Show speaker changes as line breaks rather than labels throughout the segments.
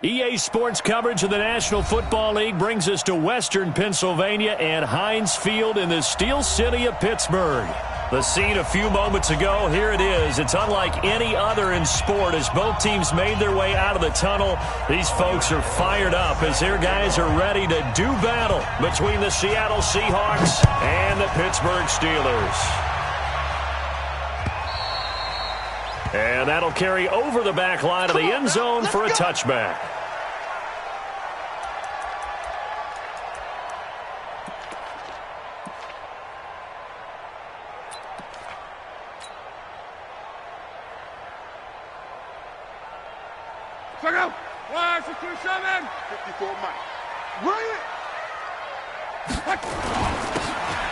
EA Sports coverage of the National Football League brings us to Western Pennsylvania and Heinz Field in the Steel City of Pittsburgh. The scene a few moments ago, here it is. It's unlike any other in sport as both teams made their way out of the tunnel. These folks are fired up as their guys are ready to do battle between the Seattle Seahawks and the Pittsburgh Steelers. And that'll carry over the back line of the end zone for a touchback.
Check out. 1, 6, 2, 7. 54 Mike. Run it.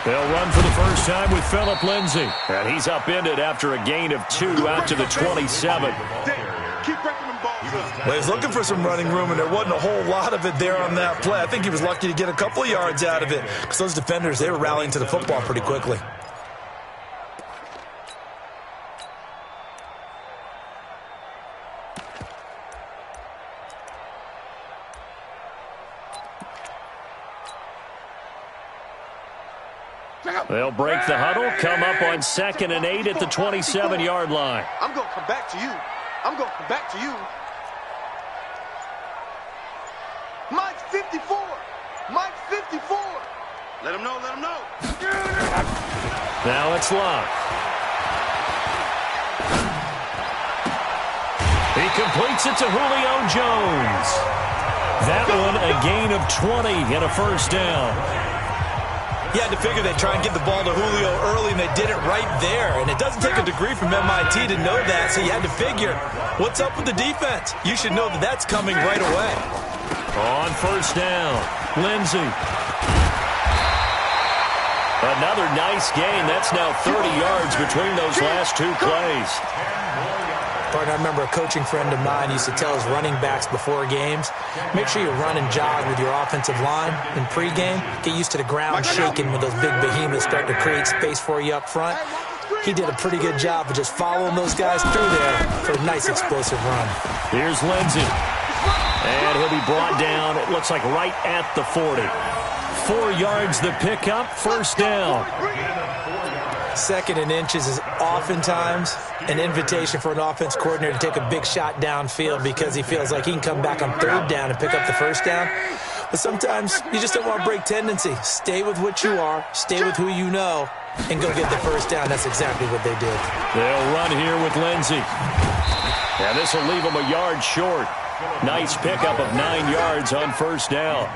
They'll run for the first time with Phillip Lindsay. And he's upended after a gain of 2 out to the 27.
Keep breaking them balls up.
Well, he's looking for some running room, and there wasn't a whole lot of it there on that play. I think he was lucky to get a couple of yards out of it because those defenders, they were rallying to the football pretty quickly.
They'll break the huddle, come up on 2nd and 8 at the 27-yard line.
I'm going to come back to you. I'm going to come back to you. Mike 54. Mike 54. Let him know, let him know.
Now it's Locke. He completes it to Julio Jones. That one a gain of 20 and a first down.
You had to figure they'd try and get the ball to Julio early, and they did it right there. And it doesn't take a degree from MIT to know that, so you had to figure, what's up with the defense? You should know that that's coming right away.
On first down, Lindsay. Another nice gain. That's now 30 yards between those last 2 plays.
Partner, I remember a coaching friend of mine used to tell his running backs before games, make sure you run and jog with your offensive line in pregame. Get used to the ground shaking when those big behemoths start to create space for you up front. He did a pretty good job of just following those guys through there for a nice explosive run.
Here's Lindsay. And he'll be brought down, it looks like right at the 40. 4 yards the pickup, first down.
2nd and inches is oftentimes an invitation for an offense coordinator to take a big shot downfield because he feels like he can come back on 3rd down and pick up the first down. But sometimes you just don't want to break tendency. Stay with what you are, stay with who you know, and go get the first down. That's exactly what they did.
They'll run here with Lindsay. And this will leave them a yard short. Nice pickup of 9 yards on first down.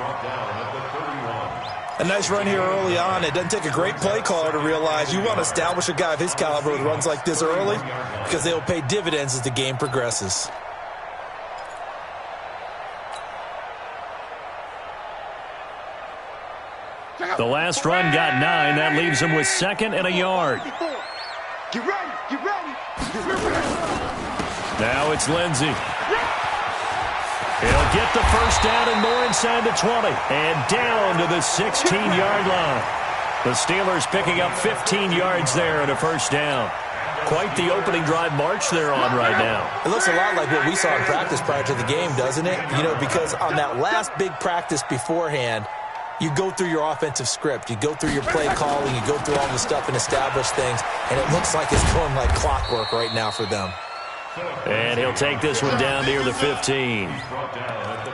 A nice run here early on. It doesn't take a great play caller to realize you want to establish a guy of his caliber with runs like this early because they will pay dividends as the game progresses.
The last run got 9. That leaves him with 2nd and a yard.
Get ready, get ready, get ready.
Now it's Lindsay. He'll get the first down and more inside the 20. And down to the 16-yard line. The Steelers picking up 15 yards there and a first down. Quite the opening drive march they're on right now.
It looks a lot like what we saw in practice prior to the game, doesn't it? You know, because on that last big practice beforehand, you go through your offensive script. You go through your play calling. You go through all the stuff and establish things. And it looks like it's going like clockwork right now for them.
And he'll take this one down near the 15.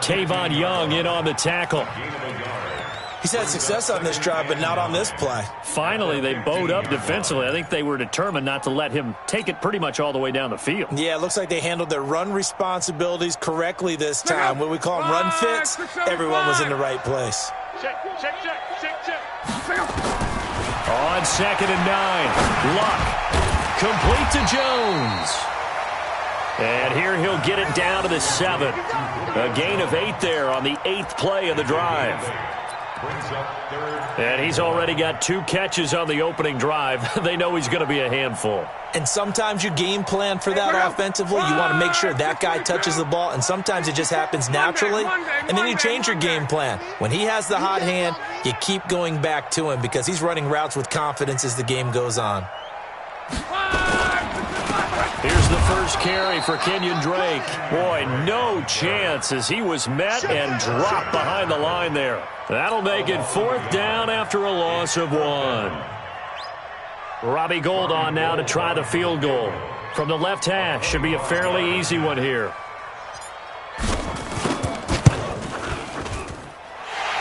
Tavon Young in on the tackle.
He's had success on this drive, but not on this play.
Finally, they bowed up defensively. I think they were determined not to let him take it pretty much all the way down the field.
Yeah, it looks like they handled their run responsibilities correctly this time. When we call them run fits, everyone was in the right place.
Check.
On 2nd and 9, Luck. Complete to Jones. And here he'll get it down to the 7. A gain of 8 there on the 8th play of the drive. And he's already got 2 catches on the opening drive. They know he's going to be a handful.
And sometimes you game plan for that offensively. You want to make sure that guy touches the ball, and sometimes it just happens naturally. And then you change your game plan. When he has the hot hand, you keep going back to him because he's running routes with confidence as the game goes on.
Here's the first carry for Kenyon Drake. Boy, no chance as he was met and dropped behind the line there. That'll make it 4th down after a loss of 1. Robbie Gould on now to try the field goal. From the left hash, should be a fairly easy one here.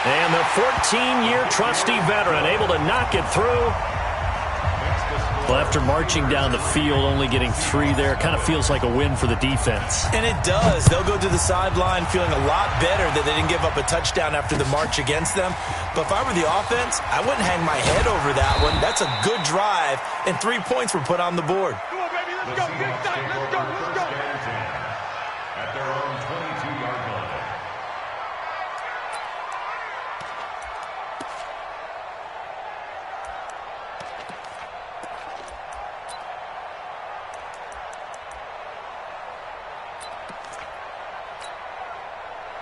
And the 14-year trusty veteran able to knock it through. Well, after marching down the field, only getting 3 there, kind of feels like a win for the defense.
And it does. They'll go to the sideline feeling a lot better that they didn't give up a touchdown after the march against them. But if I were the offense, I wouldn't hang my head over that one. That's a good drive, and 3 points were put on the board.
Come on, baby, let's go. Get inside. Let's go. Let's go.
At their own 22-yard line.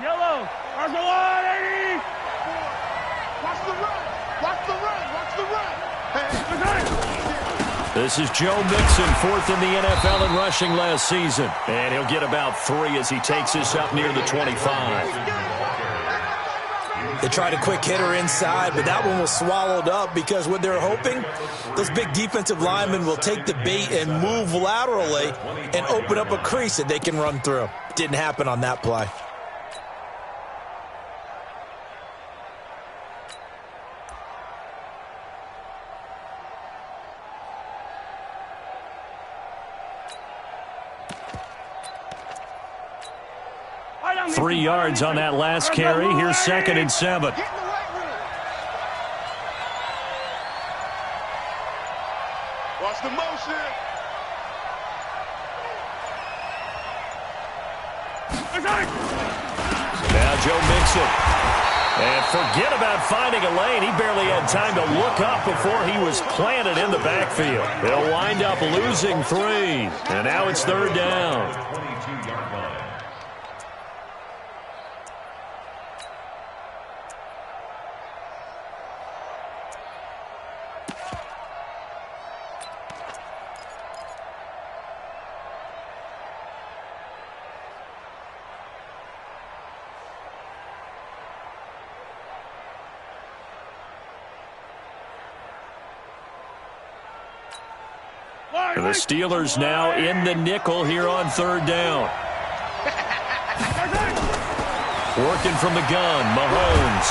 Yellow. Where's the line, 80? Watch the run. Watch the run. Watch the run. Hey,
This is Joe Mixon, 4th in the NFL in rushing last season. And he'll get about 3 as he takes this up near the 25.
They tried a quick hitter inside, but that one was swallowed up because what they're hoping, those big defensive linemen will take the bait and move laterally and open up a crease that they can run through. Didn't happen on that play.
I
3 yards on that last carry. Here's 2nd and 7.
Get in the right room. Watch the motion.
Now Joe Mixon. And forget about finding a lane. He barely had time to look up before he was planted in the backfield. They'll wind up losing 3. And now it's 3rd down.
22-yard line.
And the Steelers now in the nickel here on 3rd down. Working from the gun, Mahomes.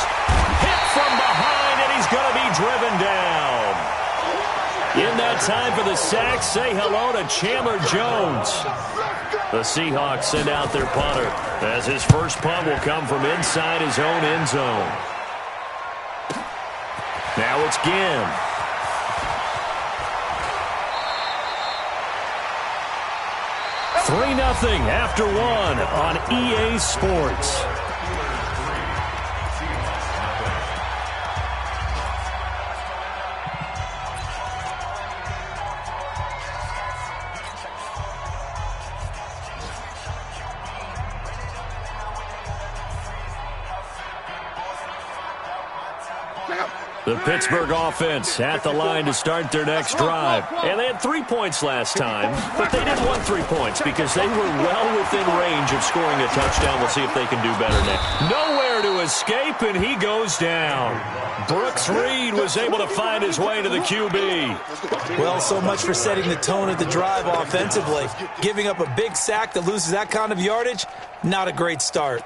Hit from behind, and he's going to be driven down. In that time for the sack, say hello to Chandler Jones. The Seahawks send out their punter, as his first punt will come from inside his own end zone. Now it's Ginn. 3-0 after 1 on EA Sports. The Pittsburgh offense at the line to start their next drive. And they had 3 points last time, but they didn't want 3 points because they were well within range of scoring a touchdown. We'll see if they can do better now. Nowhere to escape, and he goes down. Brooks Reed was able to find his way to the QB.
Well, so much for setting the tone of the drive offensively. Giving up a big sack that loses that kind of yardage, not a great start.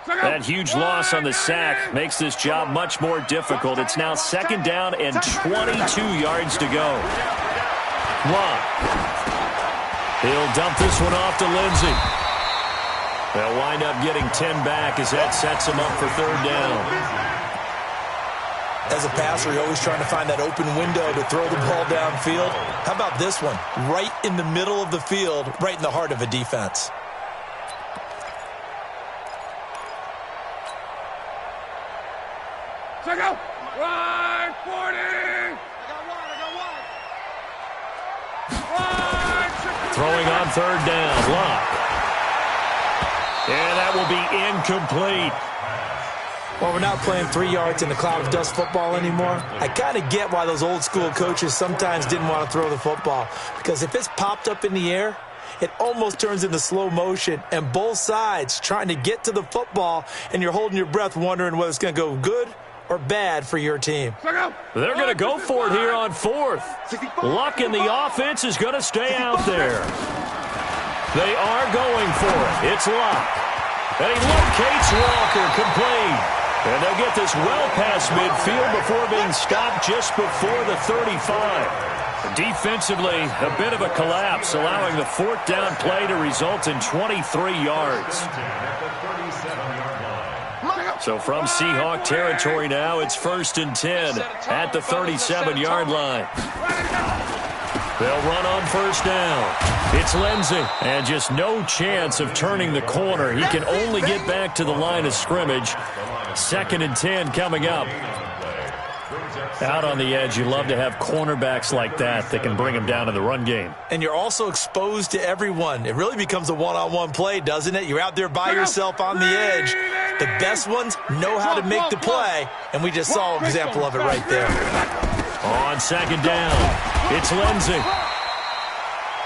That huge loss on the sack makes this job much more difficult. It's now 2nd down and 22 yards to go. Love. He'll dump this one off to Lindsey. They'll wind up getting 10 back as that sets him up for 3rd down.
As a passer, you're always trying to find that open window to throw the ball downfield. How about this one? Right in the middle of the field, right in the heart of a defense.
Check out. Right, 40.
Throwing on 3rd down. Lock. And that will be incomplete.
Well, we're not playing 3 yards in the cloud of dust football anymore. I kind of get why those old school coaches sometimes didn't want to throw the football, because if it's popped up in the air, it almost turns into slow motion, and both sides trying to get to the football, and you're holding your breath wondering whether it's going to go good or bad for your team.
They're going to go for it here on 4th. Luck in the offense is going to stay out there. They are going for it. It's Luck. And he locates Walker, complete. And they'll get this well past midfield before being stopped just before the 35. Defensively, a bit of a collapse, allowing the 4th down play to result in 23 yards. So from Seahawk territory now, it's 1st and 10 at the 37-yard line. They'll run on 1st down. It's Lindsey, and just no chance of turning the corner. He can only get back to the line of scrimmage. 2nd and 10 coming up. Out on the edge, you love to have cornerbacks like that can bring him down in the run game.
And you're also exposed to everyone. It really becomes a one-on-one play, doesn't it? You're out there by yourself on the edge. The best ones know how to make the play, and we just saw an example of it right there.
On 2nd down, it's Lindsey.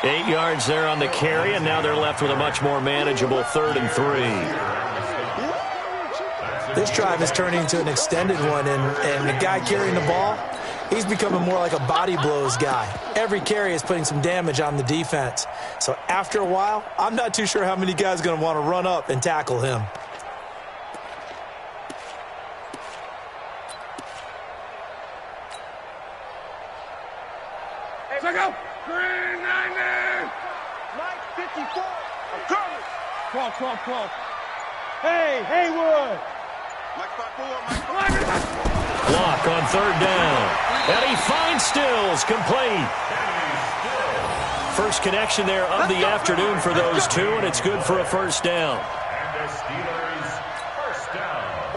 8 yards there on the carry, and now they're left with a much more manageable 3rd and 3.
This drive is turning into an extended one, and the guy carrying the ball, he's becoming more like a body blows guy. Every carry is putting some damage on the defense. So after a while, I'm not too sure how many guys are going to want to run up and tackle him.
Hey, check out. 390. Mike 54. I'm coming. Clock. Hey, Haywood.
Block on 3rd down. And he finds Stills, complete. First connection there of the afternoon for those two, and it's good for a 1st down.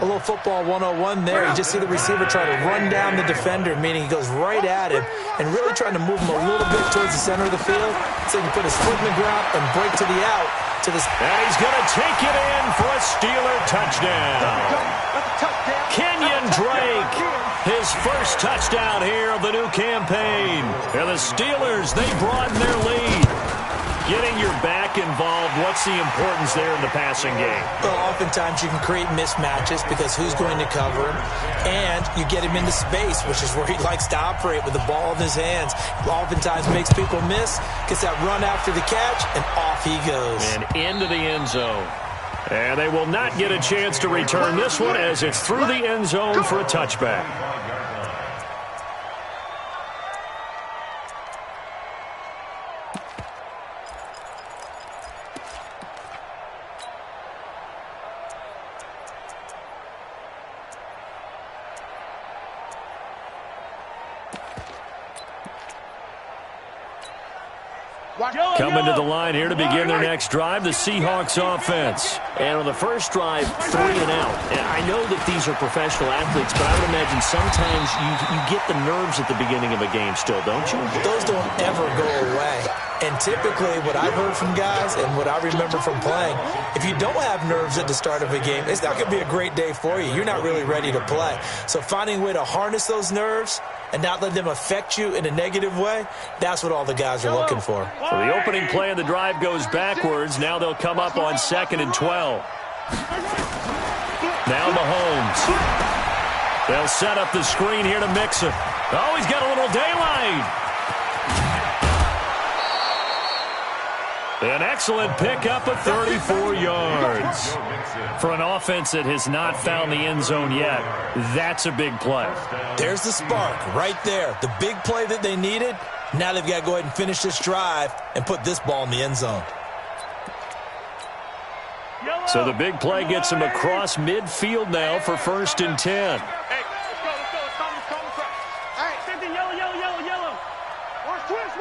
A little football 101 there. You just see the receiver try to run down the defender, meaning he goes right at him and really trying to move him a little bit towards the center of the field so he can put his foot in the ground and break to the out. And
he's going to take it in for a Steeler touchdown. Kenyon Drake, his first touchdown here of the new campaign. And the Steelers, they broaden their lead. Getting your back involved, what's the importance there in the passing game?
Well, oftentimes you can create mismatches because who's going to cover him, and you get him into space, which is where he likes to operate with the ball in his hands. Oftentimes makes people miss, gets that run after the catch, and off he goes.
And into the end zone. And they will not get a chance to return this one as it's through the end zone for a touchback. Coming to the line here to begin their next drive, the Seahawks offense. And on the first drive, 3 and out. And I know that these are professional athletes, but I would imagine sometimes you get the nerves at the beginning of a game still, don't you?
Those don't ever go away. And typically what I've heard from guys and what I remember from playing, if you don't have nerves at the start of a game, it's not going to be a great day for you. You're not really ready to play. So finding a way to harness those nerves and not let them affect you in a negative way, that's what all the guys are looking for.
So the opening play of the drive goes backwards. Now they'll come up on 2nd and 12. Now Mahomes. They'll set up the screen here to Mixon. Oh, he's got a little daylight. An excellent pickup of 34 yards. For an offense that has not found the end zone yet, that's a big play.
There's the spark right there. The big play that they needed. Now they've got to go ahead and finish this drive and put this ball in the end zone.
So the big play gets them across midfield now for 1st and 10.
Hey, let's go. Hey, same thing, yellow. Watch twist.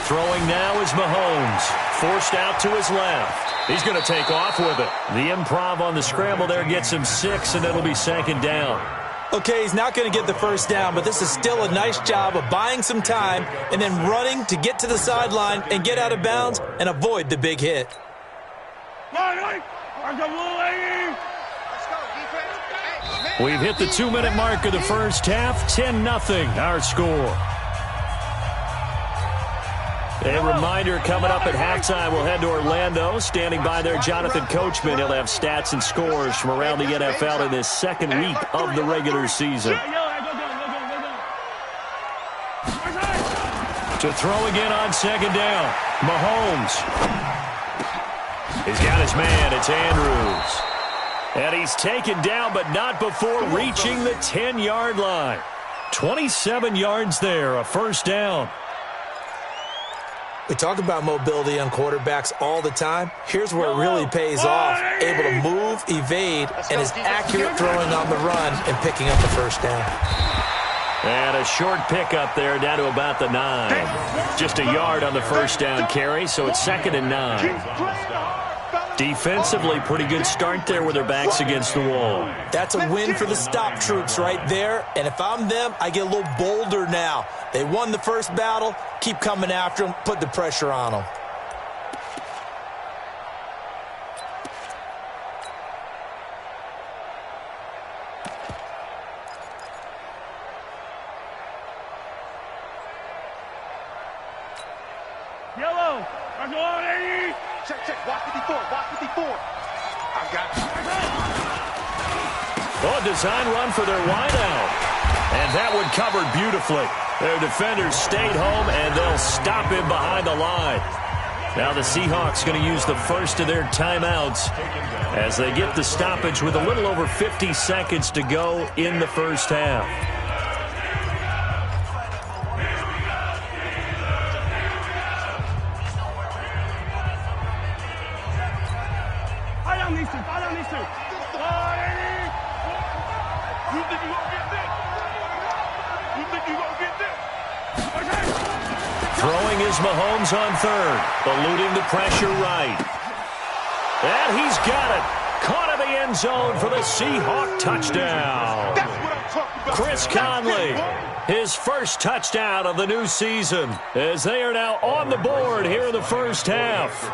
Throwing now is Mahomes. Forced out to his left. He's going to take off with it. The improv on the scramble there gets him 6, and it'll be 2nd down.
Okay, he's not going to get the first down, but this is still a nice job of buying some time and then running to get to the sideline and get out of bounds and avoid the big hit.
We've hit the 2-minute mark of the first half. 10-0 our score. A reminder, coming up at halftime, we'll head to Orlando. Standing by there, Jonathan Coachman. He'll have stats and scores from around the NFL in this second week of the regular season. To throw again on second down, Mahomes. He's got his man. It's Andrews. And he's taken down, but not before reaching the 10-yard line. 27 yards there, a first down.
We talk about mobility on quarterbacks all the time. Here's where it really pays off. Able to move, evade, and is accurate throwing on the run and picking up the first down.
And a short pickup there down to about the 9. Just a yard on the first down carry, so it's 2nd and 9. Defensively, pretty good start there with their backs against the wall.
That's a win for the stop troops right there. And if I'm them, I get a little bolder now. They won the first battle. Keep coming after them. Put the pressure on them.
Yellow. Let's go on, 80. Check. Watch 54. Watch 54. I got you.
Oh, design run for their wideout. And that one covered beautifully. Their defenders stayed home, and they'll stop him behind the line. Now the Seahawks going to use the first of their timeouts as they get the stoppage with a little over 50 seconds to go in the first half. Throwing is Mahomes on third, eluding the pressure right. And he's got it. Caught in the end zone for the Seahawk touchdown. Chris Conley, his first touchdown of the new season, as they are now on the board here in the first half.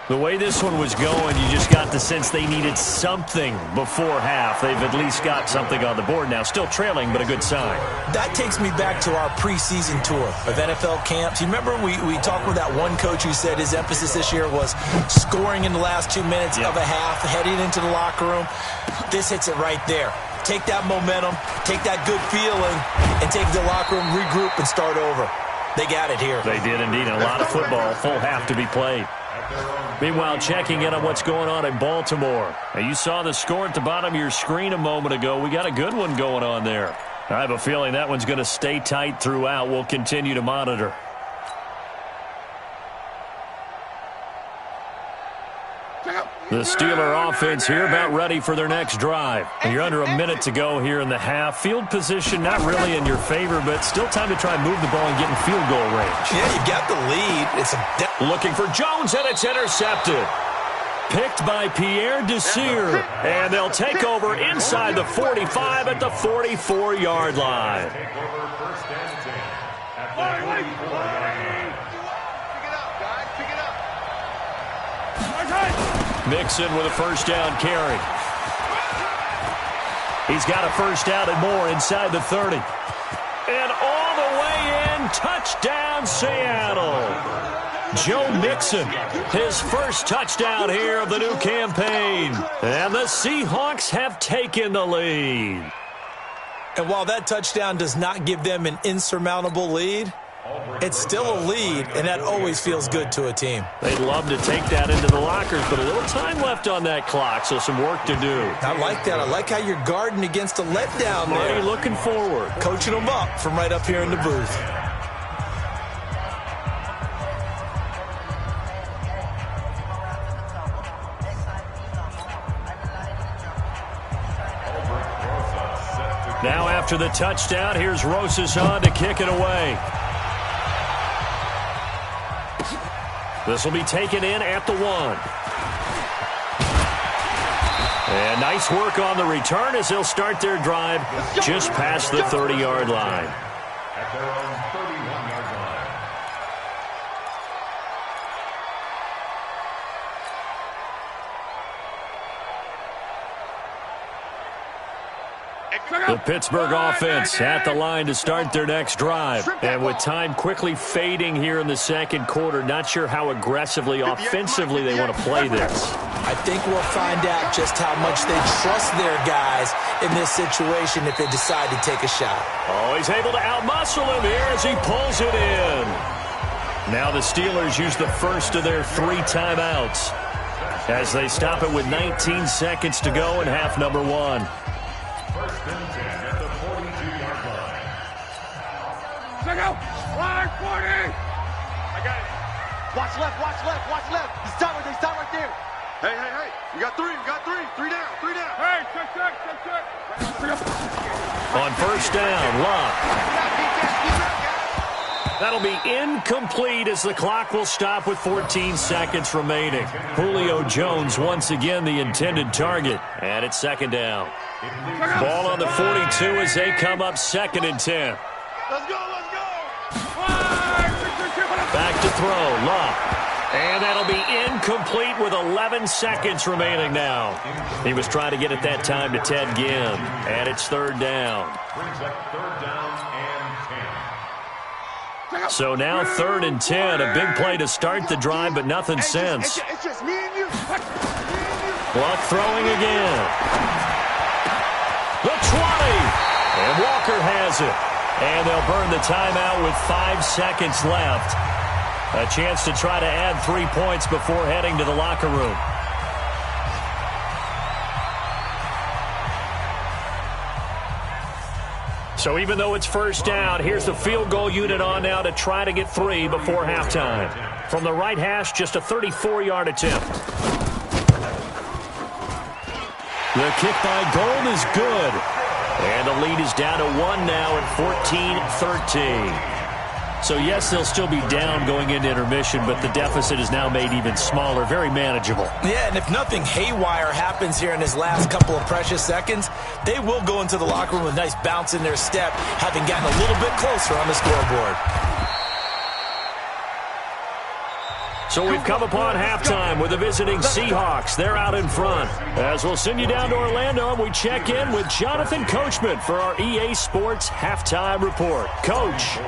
The way this one was going, you just got the sense they needed something before half. They've at least got something on the board now. Still trailing, but a good sign.
That takes me back to our preseason tour of NFL camps. You remember we talked with that one coach who said his emphasis this year was scoring in the last 2 minutes of a half, heading into the locker room. This hits it right there. Take that momentum, take that good feeling, and take the locker room, regroup, and start over. They got it here.
They did indeed. A lot of football, full half to be played. Meanwhile, checking in on what's going on in Baltimore. Now, you saw the score at the bottom of your screen a moment ago. We got a good one going on there. I have a feeling that one's going to stay tight throughout. We'll continue to monitor. The Steeler offense here about ready for their next drive. And you're under a minute to go here in the half. Field position not really in your favor, but still time to try and move the ball and get in field goal range.
Yeah, you got the lead.
Looking for Jones, and it's intercepted. Picked by Pierre Desir. And they'll take over inside the 45 at the 44-yard line. Mixon with a first down carry. He's got a first down and more inside the 30. And all the way in, touchdown Seattle. Joe Mixon, his first touchdown here of the new campaign. And the Seahawks have taken the lead.
And while that touchdown does not give them an insurmountable lead, it's still a lead, and that always feels good to a team.
They'd love to take that into the lockers, but a little time left on that clock, so some work to do.
I like that. I like how you're guarding against a letdown there.
Marty looking forward.
Coaching them up from right up here in the booth.
Now after the touchdown, here's Rosas on to kick it away. This will be taken in at the 1. And nice work on the return as they'll start their drive just past the 30-yard line.
At their own 31-yard line.
The Pittsburgh offense at the line to start their next drive. And with time quickly fading here in the second quarter, not sure how aggressively, offensively they want to play this.
I think we'll find out just how much they trust their guys in this situation if they decide to take a shot.
Oh, he's able to outmuscle him here as he pulls it in. Now the Steelers use the first of their 3 timeouts as they stop it with 19 seconds to go in half number 1.
First and 10 at the 42-yard line.
Check out. 140. I got it.
Watch left, watch left, watch left. He's time right there.
Hey, hey, hey. You got 3, you got 3. 3 down, 3 down. Hey, check.
On first down, Love. That'll be incomplete as the clock will stop with 14 seconds remaining. Julio Jones once again the intended target. And it's second down. Ball on the 42 as they come up 2nd and 10.
Let's go.
Back to throw, Love. And that'll be incomplete with 11 seconds remaining now. He was trying to get it that time to Ted Ginn. And it's 3rd down.
Brings up 3rd down and 10.
So now 3rd and 10. A big play to start the drive, but nothing since.
It's just me and you.
Luck throwing again. The 20. And Walker has it. And they'll burn the timeout with 5 seconds left. A chance to try to add 3 points before heading to the locker room. So even though it's first down, here's the field goal unit on now to try to get 3 before halftime. From the right hash, just a 34-yard attempt. The kick by Gold is good. And the lead is down to 1 now at 14-13. So, yes, they'll still be down going into intermission, but the deficit is now made even smaller, very manageable.
Yeah, and if nothing haywire happens here in his last couple of precious seconds, they will go into the locker room with a nice bounce in their step, having gotten a little bit closer on the scoreboard.
So we've come upon halftime with the visiting Seahawks. They're out in front. As we'll send you down to Orlando, we check in with Jonathan Coachman for our EA Sports Halftime Report. Coach.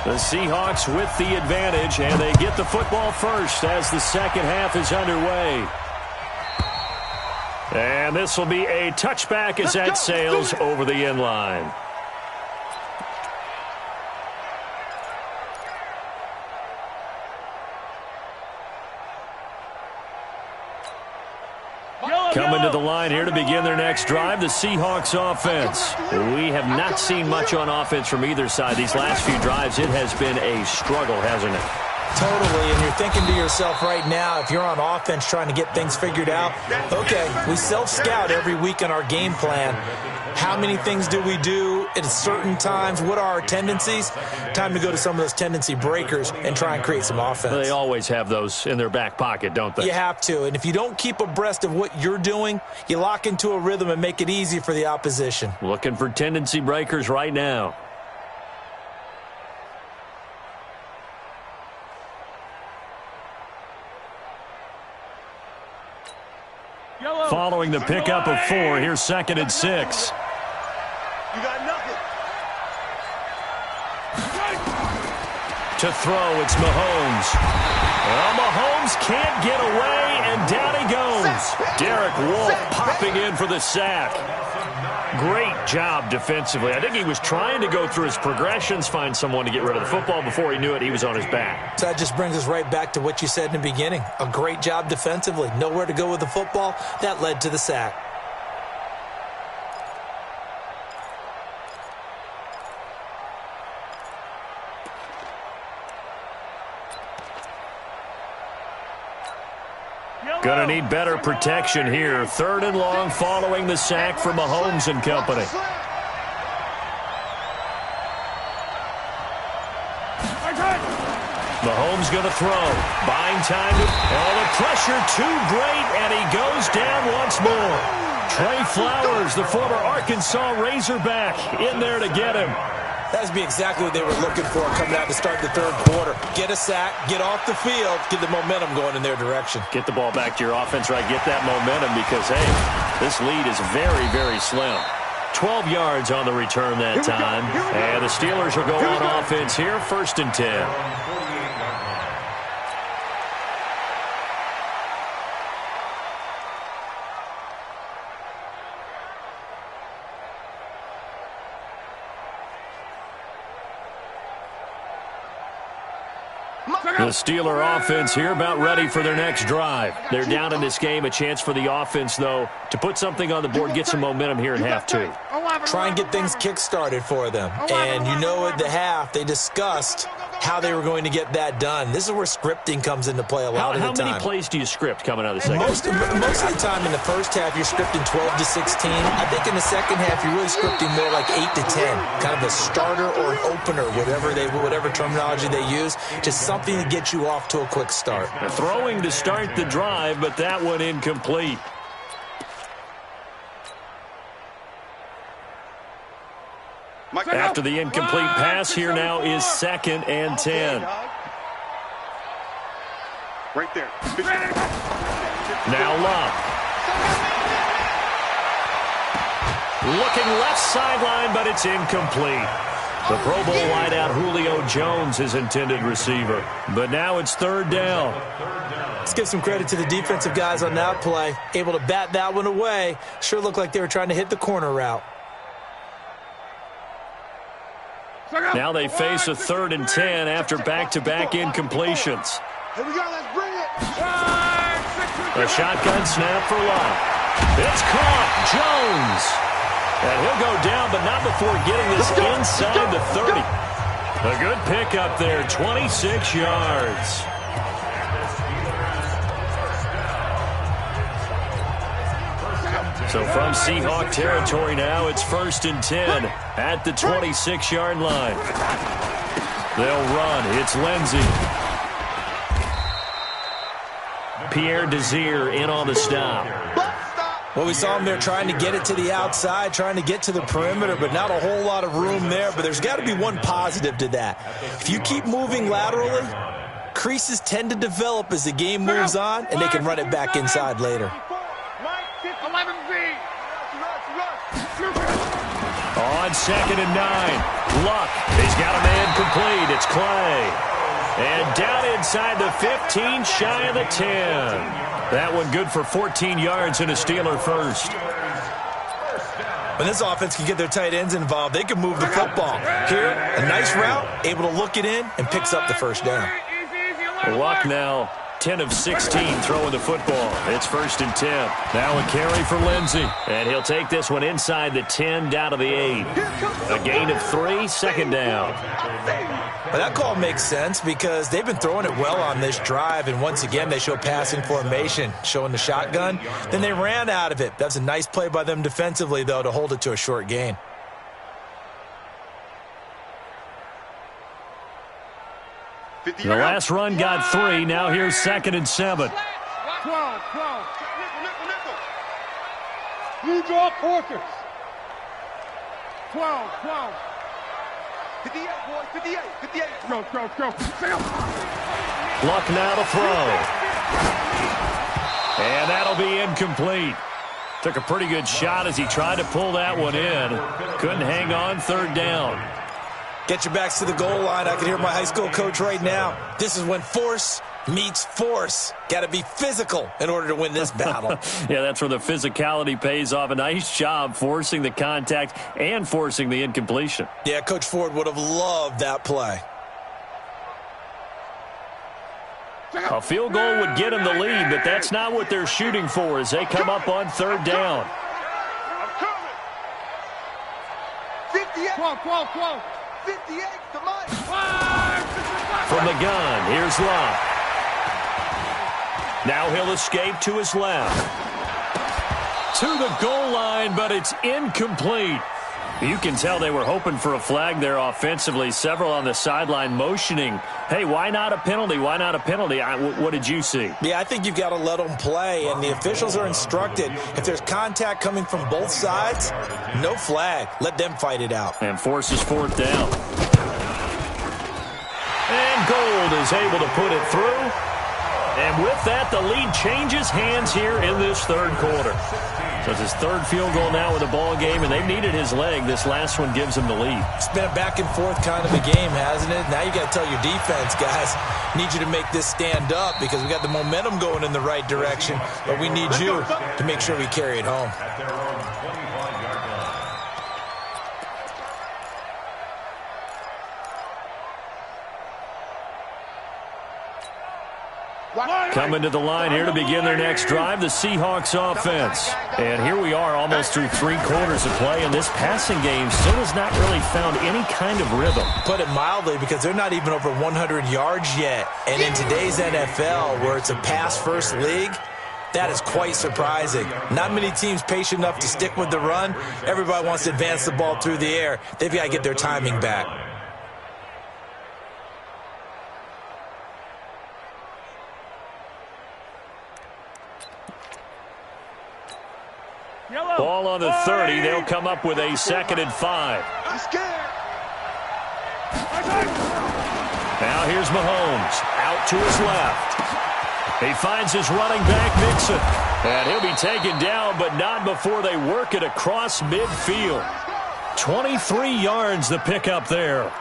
The Seahawks with the advantage, and they get the football first as the second half is underway. And this will be a touchback as that sails over the end line. Coming to the line here to begin their next drive, the Seahawks offense. We have not seen much on offense from either side. These last few drives, it has been a struggle, hasn't it?
Totally, and you're thinking to yourself right now, if you're on offense trying to get things figured out, okay, we self-scout every week in our game plan. How many things do we do at certain times? What are our tendencies? Time to go to some of those tendency breakers and try and create some offense.
They always have those in their back pocket, don't they?
You have to, and if you don't keep abreast of what you're doing, you lock into a rhythm and make it easy for the opposition.
Looking for tendency breakers right now. Following the pickup of 4, here's 2nd and 6.
You got nothing.
To throw, it's Mahomes. Well, Mahomes can't get away, and down he goes. Derek Wolfe popping in for the sack. Great job defensively. I think he was trying to go through his progressions, find someone to get rid of the football. Before he knew it, he was on his back.
So that just brings us right back to what you said in the beginning. A great job defensively. Nowhere to go with the football. That led to the sack.
Gonna need better protection here. 3rd and long following the sack for Mahomes and company. Mahomes gonna throw. Buying time. The pressure too great, and he goes down once more. Trey Flowers, the former Arkansas Razorback, in there to get him.
That would be exactly what they were looking for coming out to start the 3rd quarter. Get a sack, get off the field, get the momentum going in their direction.
Get the ball back to your offense, right? Get that momentum because, hey, This lead is very, very slim. 12 yards on the return that time. And the Steelers will go on offense here, 1st and 10. The Steeler offense here about ready for their next drive. They're down in this game. A chance for the offense, though, to put something on the board, get some momentum here in half 2.
Try and get things kick-started for them. And you know at the half, they discussed how they were going to get that done. This is where scripting comes into play a lot of the time.
How many plays do you script coming out of the second?
Most of the time in the first half, you're scripting 12 to 16. I think in the second half, you're really scripting more like 8 to 10. Kind of a starter or an opener, whatever terminology they use. Just something to get you off to a quick start.
They're throwing to start the drive, but that one incomplete. After the incomplete pass, here now is 2nd and 10.
Right there.
Now Luck. Looking left sideline, but it's incomplete. The Pro Bowl wideout Julio Jones, his intended receiver. But now it's 3rd down.
Let's give some credit to the defensive guys on that play. Able to bat that one away. Sure looked like they were trying to hit the corner route.
Now they face a 3rd and 10 after back-to-back incompletions.
Here we go, let's bring it.
A shotgun snap for Luck. It's caught. Jones. And he'll go down, but not before getting this inside the 30. A good pickup there, 26 yards. So from Seahawk territory now, it's 1st and 10 at the 26-yard line. They'll run. It's Lindsey. Pierre Desir in on the stop.
Well, we saw him there trying to get it to the outside, trying to get to the perimeter, but not a whole lot of room there. But there's got to be one positive to that. If you keep moving laterally, creases tend to develop as the game moves on, and they can run it back inside later.
On 2nd and 9, Luck. He's got a man complete. It's Clay. And down inside the 15, shy of the 10. That one good for 14 yards and a Steeler first.
When this offense can get their tight ends involved, they can move the football. Here, a nice route, able to look it in, and picks up the first down.
Luck now 10 of 16 throwing the football. It's 1st and 10. Now a carry for Lindsey. And he'll take this one inside the 10 down to the 8. A gain of 3, 2nd down.
Well, that call makes sense because they've been throwing it well on this drive, and once again they show passing formation, showing the shotgun. Then they ran out of it. That's a nice play by them defensively, though, to hold it to a short gain.
The last run got 3. Now here's 2nd and 7.
12. You draw quarters. 12.
58, boys, 58.
Go.
Luck now to throw. And that'll be incomplete. Took a pretty good shot as he tried to pull that one in. Couldn't hang on, 3rd down.
Get your backs to the goal line. I can hear my high school coach right now. This is when force meets force. Got to be physical in order to win this battle.
Yeah, that's where the physicality pays off. A nice job forcing the contact and forcing the incompletion.
Yeah, Coach Ford would have loved that play.
A field goal would get them the lead, but that's not what they're shooting for as they come up on 3rd down.
I'm coming.
58.
12.
58 to Mike.
From the gun, here's Luck. Now he'll escape to his left. To the goal line, but it's incomplete. You can tell they were hoping for a flag there offensively. Several on the sideline motioning, hey, why not a penalty? Why not a penalty? What did you see?
Yeah, I think you've got to let them play, and the officials are instructed. If there's contact coming from both sides, no flag. Let them fight it out.
And forces 4th down. And Gold is able to put it through. And with that, the lead changes hands here in this third quarter. So it's his third field goal now in the ball game, and they've needed his leg. This last one gives him the lead.
It's been a back-and-forth kind of a game, hasn't it? Now you got to tell your defense, guys, need you to make this stand up because we got the momentum going in the right direction, but we need you to make sure we carry it home.
At their own 25-yard line.
Coming to the line here to begin their next drive, the Seahawks offense. And here we are almost through 3 quarters of play, and this passing game still has not really found any kind of rhythm.
Put it mildly, because they're not even over 100 yards yet. And in today's NFL, where it's a pass-first league, that is quite surprising. Not many teams patient enough to stick with the run. Everybody wants to advance the ball through the air. They've got to get their timing back.
Ball on the 30. They'll come up with a 2nd and 5.
I'm scared.
Now here's Mahomes out to his left. He finds his running back, Mixon. And he'll be taken down, but not before they work it across midfield. 23 yards the pickup there.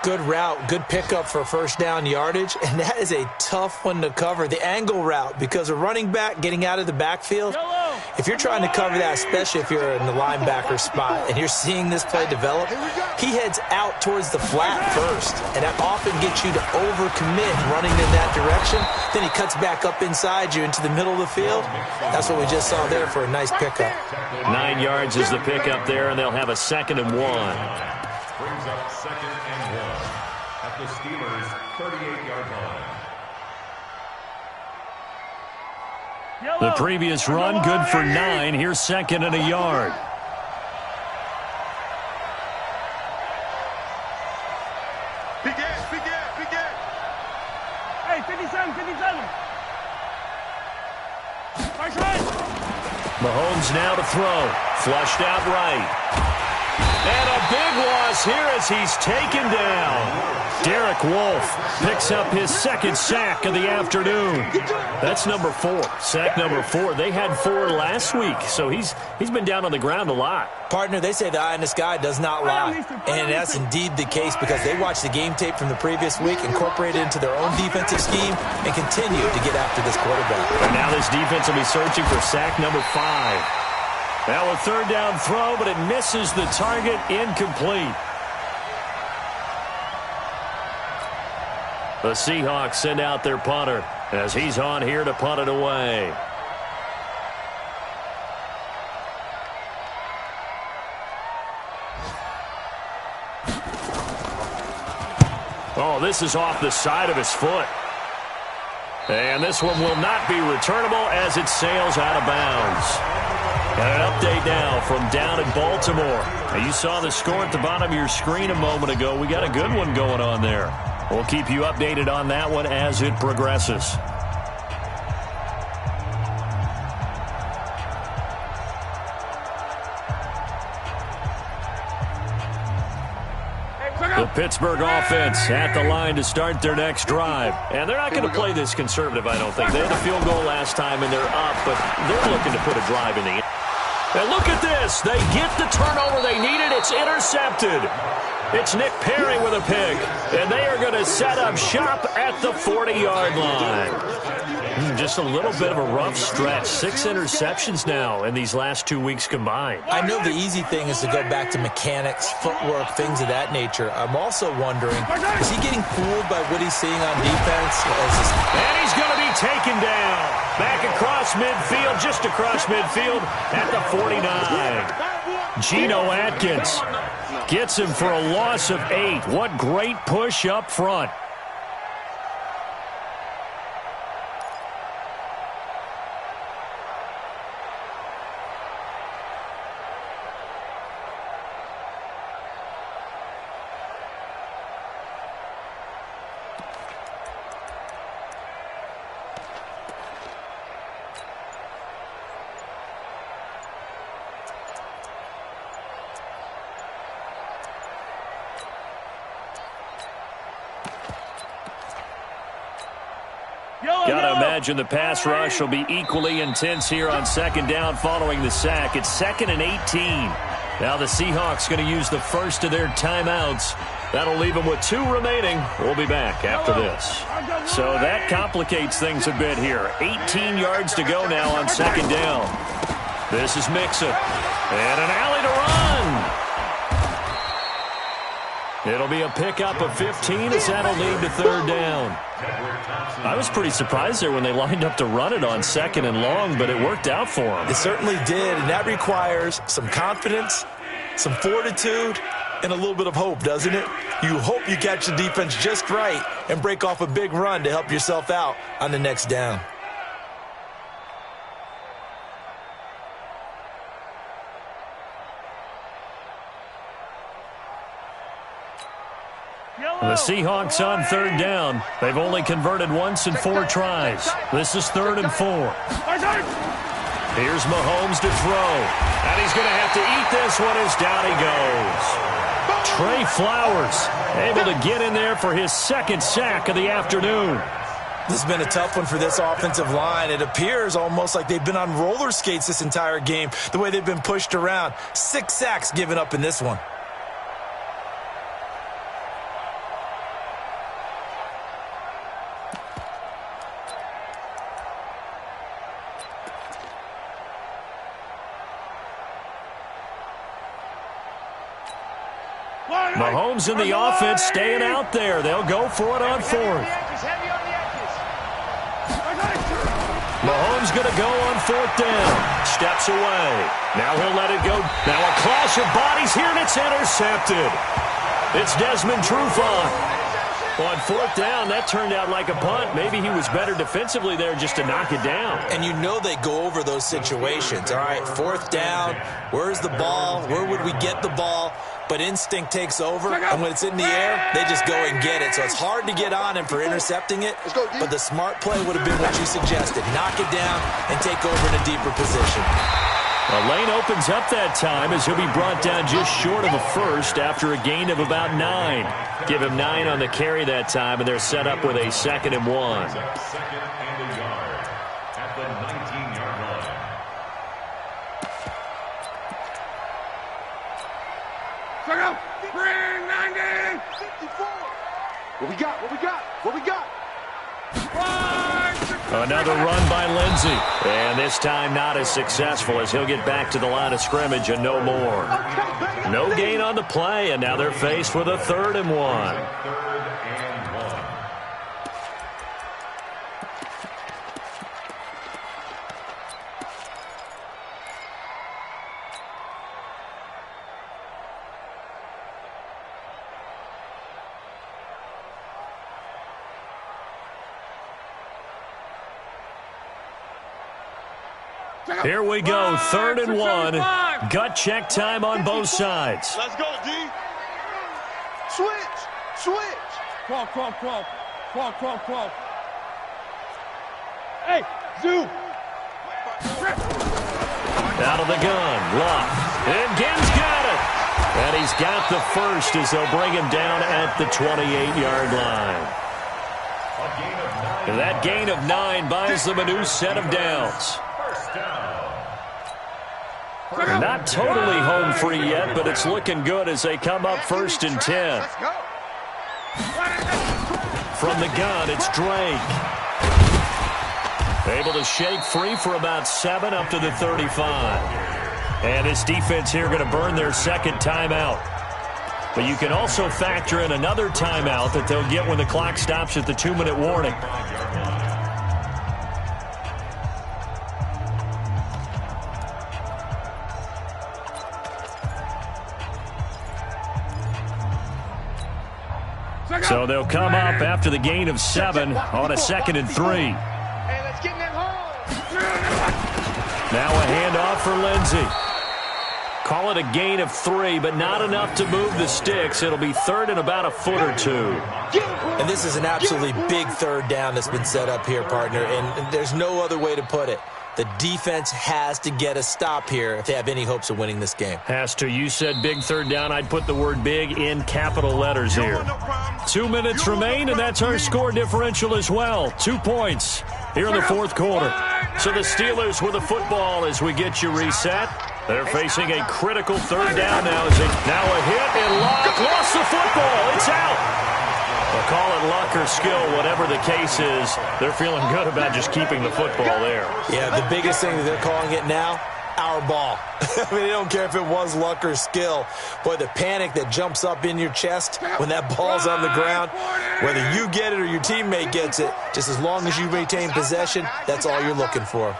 Good route, good pickup for first down yardage, and that is a tough one to cover. The angle route, because a running back getting out of the backfield, if you're trying to cover that, especially if you're in the linebacker spot, and you're seeing this play develop, he heads out towards the flat first, and that often gets you to overcommit running in that direction. Then he cuts back up inside you into the middle of the field. That's what we just saw there for a nice pickup.
9 yards is the pickup there, and they'll have a 2nd and 1.
Brings up 2nd and 1 at the Steelers' 38-yard line.
The previous run, good for 9. Here's 2nd and a yard.
Begin. Hey, 57. Nice run.
Mahomes now to throw. Flushed out right. And a big loss here as he's taken down. Derek Wolfe picks up his 2nd sack of the afternoon. That's number 4. Sack number 4. They had 4 last week, so he's been down on the ground a lot.
Partner, they say the eye in the sky does not lie. And that's indeed the case because they watched the game tape from the previous week, incorporated it into their own defensive scheme, and continue to get after this quarterback.
And now this defense will be searching for sack number 5. Now a 3rd down throw, but it misses the target, incomplete. The Seahawks send out their punter as he's on here to punt it away. Oh, this is off the side of his foot. And this one will not be returnable as it sails out of bounds. And an update now from down in Baltimore. Now, you saw the score at the bottom of your screen a moment ago. We got a good one going on there. We'll keep you updated on that one as it progresses. The Pittsburgh offense at the line to start their next drive. And they're not going to play this conservative, I don't think. They had a field goal last time, and they're up, but they're looking to put a drive in the end. And look at this. They get the turnover they needed. It's intercepted. It's Nick Perry with a pick. And they are going to set up shop at the 40-yard line. Just a little bit of a rough stretch. 6 interceptions now in these last 2 weeks combined.
I know the easy thing is to go back to mechanics, footwork, things of that nature. I'm also wondering, is he getting fooled by what he's seeing on defense?
And he's going to be taken down. Back across midfield, just across midfield at the 49. Geno Atkins gets him for a loss of 8. What great push up front. imagine the pass rush will be equally intense here on second down following the sack. It's 2nd and 18. Now the Seahawks going to use the first of their timeouts. That'll leave them with 2 remaining. We'll be back after this. So that complicates things a bit here. 18 yards to go now on second down. This is Mixon. And an alley to run. It'll be a pickup of 15 as that'll lead to third down. I was pretty surprised there when they lined up to run it on 2nd and long, but it worked out for them.
It certainly did, and that requires some confidence, some fortitude, and a little bit of hope, doesn't it? You hope you catch the defense just right and break off a big run to help yourself out on the next down.
The Seahawks on third down. They've only converted once in 4 tries. This is 3rd and 4. Here's Mahomes to throw. And he's going to have to eat this one as down he goes. Trey Flowers able to get in there for his 2nd sack of the afternoon.
This has been a tough one for this offensive line. It appears almost like they've been on roller skates this entire game, the way they've been pushed around. 6 sacks given up in this one.
Mahomes in the offense staying out there. They'll go for it on 4th. Mahomes going to go on 4th down. Steps away. Now he'll let it go. Now a clash of bodies here, and it's intercepted. It's Desmond Trufant. On 4th down, that turned out like a punt. Maybe he was better defensively there just to knock it down.
And you know they go over those situations. All right, 4th down, where's the ball? Where would we get the ball? But instinct takes over, and when it's in the air, they just go and get it. So it's hard to get on him for intercepting it, but the smart play would have been what you suggested. Knock it down and take over in a deeper position.
A lane opens up that time as he'll be brought down just short of a first after a gain of about 9. Give him 9 on the carry that time, and they're set up with a 2nd and 1.
2nd and a yard at the 19-yard line.
Check out. Bring 90. 54. What we got? What we got? What we got?
Another run by Lindsey. And this time not as successful as he'll get back to the line of scrimmage and no more. No gain on the play, and now they're faced with a 3rd and 1.
3rd and 1.
Here we go, 3rd and 1. Gut check time on both sides.
Let's go, D. Switch. Switch. 12. Hey, zoom.
Out of the gun, Locke. And Ginn's got it. And he's got the first as they'll bring him down at the 28-yard line. And that gain of 9 buys them a new set of downs. Not totally home free yet, but it's looking good as they come up 1st and 10. From the gun, it's Drake. Able to shake free for about 7 up to the 35. And this defense here going to burn their 2nd timeout. But you can also factor in another timeout that they'll get when the clock stops at the 2-minute warning. So they'll come up after the gain of 7 on a 2nd and 3.
Hey, let's get in that hole.
Now a handoff for Lindsey. Call it a gain of 3, but not enough to move the sticks. It'll be 3rd and about a foot or 2.
And this is an absolutely big 3rd down that's been set up here, partner, and there's no other way to put it. The defense has to get a stop here if they have any hopes of winning this game.
Has to. You said big third down. I'd put the word big in capital letters here. 2 minutes remain, and that's our score differential as well. 2 points here in the fourth quarter. So the Steelers with the football as we get you reset. They're facing a critical third down now. Now a hit and Locke lost the football. It's out. They'll call it luck or skill, whatever the case is. They're feeling good about just keeping the football there.
Yeah, the biggest thing that they're calling it now, our ball. I mean, they don't care if it was luck or skill. Boy, the panic that jumps up in your chest when that ball's on the ground, whether you get it or your teammate gets it, just as long as you retain possession, that's all you're looking for.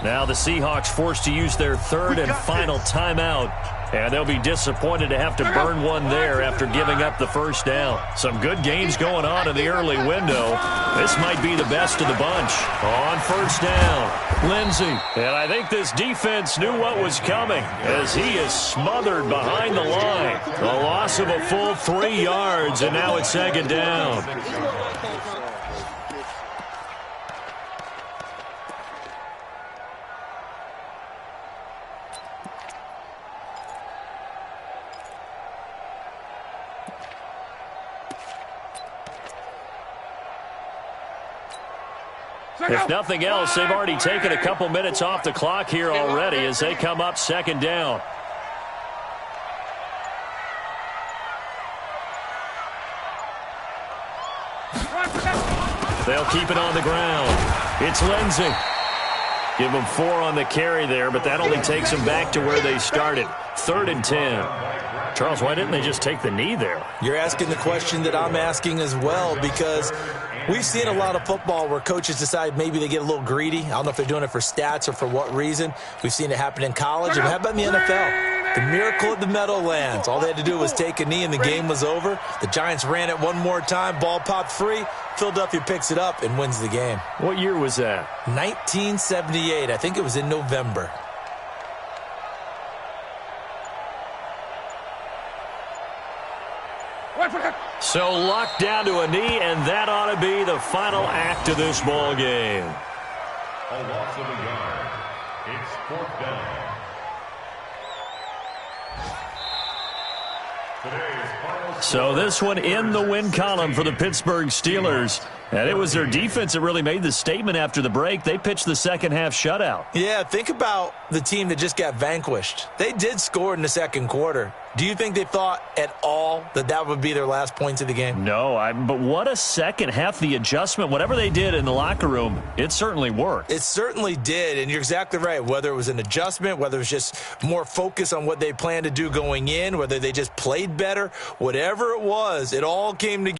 Now the Seahawks forced to use their third and final timeout. And they'll be disappointed to have to burn one there after giving up the first down. Some good games going on in the early window. This might be the best of the bunch. On first down, Lindsey. And I think this defense knew what was coming as he is smothered behind the line. A loss of a full 3 yards, and now it's second down. If nothing else, they've already taken a couple minutes off the clock here already as they come up second down. They'll keep it on the ground. It's Lindsey. Give them 4 on the carry there, but that only takes them back to where they started. 3rd and 10. Charles, why didn't they just take the knee there?
You're asking the question that I'm asking as well, because we've seen a lot of football where coaches decide maybe they get a little greedy. I don't know if they're doing it for stats or for what reason. We've seen it happen in college. And how about in the NFL? The miracle of the Meadowlands. All they had to do was take a knee and the game was over. The Giants ran it one more time. Ball popped free. Philadelphia picks it up and wins the game.
What year was that?
1978. I think it was in November.
So locked down to a knee, and that ought to be the final act of this ball game.
A loss of a yard. It's 4th down.
So this one in the win column for the Pittsburgh Steelers. And it was their defense that really made the statement after the break. They pitched the second half shutout.
Yeah, think about the team that just got vanquished. They did score in the second quarter. Do you think they thought at all that that would be their last points of the game?
No, but what a second half. The adjustment, whatever they did in the locker room, it certainly worked.
It certainly did, and you're exactly right. Whether it was an adjustment, whether it was just more focus on what they planned to do going in, whether they just played better, whatever it was, it all came together.